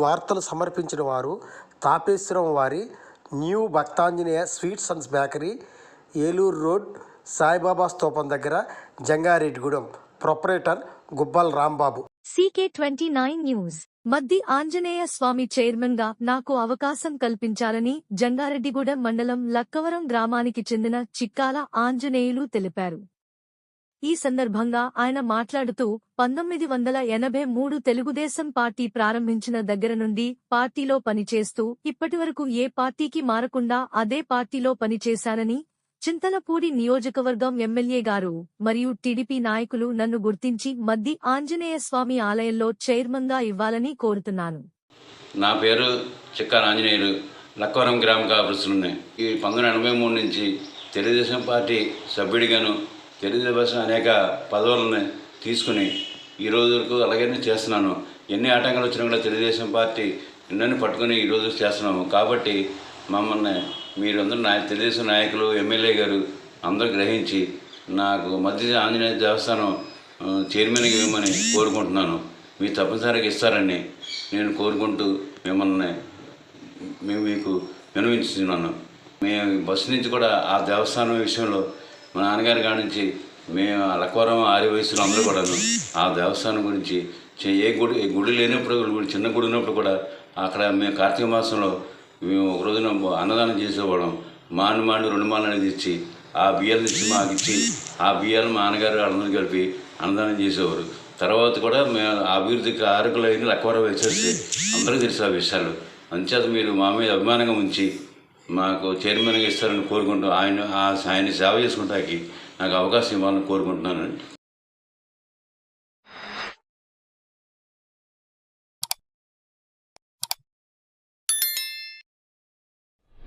వార్తలు సమర్పించిన వారు తాపేశ్వరం వారి new Bhaktanjaneya sweets and bakery, Eluru road, Saibaba స్తూపం దగ్గర, Jangareddygudem. Proprietor Gubbal Rambabu. CK29 news. Maddi Anjaneya Swamy chairman గా నాకు అవకాశం కల్పించాలని జంగారెడ్డిగూడెం మండలం లక్కవరం గ్రామానికి చెందిన చిక్కాల ఆంజనేయులు తెలిపారు. ఈ సందర్భంగా ఆయన మాట్లాడుతూ 1983 తెలుగుదేశం పార్టీ ప్రారంభించిన దగ్గర నుండి పార్టీలో పనిచేస్తూ ఇప్పటివరకు ఏ పార్టీకి మారకుండా అదే పార్టీలో పనిచేశానని, చింతలపూడి నియోజకవర్గం ఎమ్మెల్యే గారు మరియు టీడీపీ నాయకులు నన్ను గుర్తించి మద్ది ఆంజనేయ స్వామి ఆలయంలో చైర్మన్ గా ఇవ్వాలని కోరుతున్నాను. నా పేరు చిక్కాల ఆంజనేయులు. లక్కవరం గ్రామ కాపురస్తున్నాయి. ఈ 1983 నుంచి తెలుగుదేశం పార్టీ సభ్యుడిగాను తెలుగుదేశం అనేక పదవులను తీసుకుని ఈ రోజు వరకు అలాగే చేస్తున్నాను. ఎన్ని ఆటంకాలు వచ్చినా కూడా తెలుగుదేశం పార్టీ నన్ను పట్టుకుని ఈరోజు చేస్తున్నాము. కాబట్టి మమ్మల్ని మీరందరూ తెలుగుదేశం నాయకులు, ఎమ్మెల్యే గారు అందరూ గ్రహించి నాకు మధ్య ఆంజనేయ దేవస్థానం చైర్మన్గా ఇవ్వమని కోరుకుంటున్నాను. మీరు తప్పనిసరిగా ఇస్తారని నేను కోరుకుంటూ మేము మీకు విన్నవించుతున్నాను. మేము బస్సు నుంచి కూడా ఆ దేవస్థానం విషయంలో మా నాన్నగారి కాడి నుంచి మేము లక్కవరం ఆరి వయసులో అందరూ కూడాను ఆ దేవస్థానం గురించి ఏ గుడి లేనప్పుడు, చిన్న గుడి ఉన్నప్పుడు కూడా అక్కడ మేము కార్తీక మాసంలో మేము ఒక రోజున అన్నదానం చేసేవాళ్ళం. మాను 2 మాలు అనేది ఇచ్చి ఆ బియ్యాలను ఇచ్చి మాకు ఇచ్చి ఆ బియ్యాలు మా నాన్నగారు వాళ్ళందరూ కలిపి అన్నదానం చేసేవారు. తర్వాత కూడా మేము అభివృద్ధికి ఆరోగ్యాలు అయిన లక్కవరం వేసేస్తే అందరికీ తెలుసు ఆ విషయాలు. అంచేత మీరు మా మీద అభిమానంగా ఉంచి మాకు చైర్మన్గా ఇస్తారని కోరుకుంటూ ఆయన సేవ చేసుకుంటానికి నాకు అవకాశం ఇవ్వాలని కోరుకుంటున్నాను.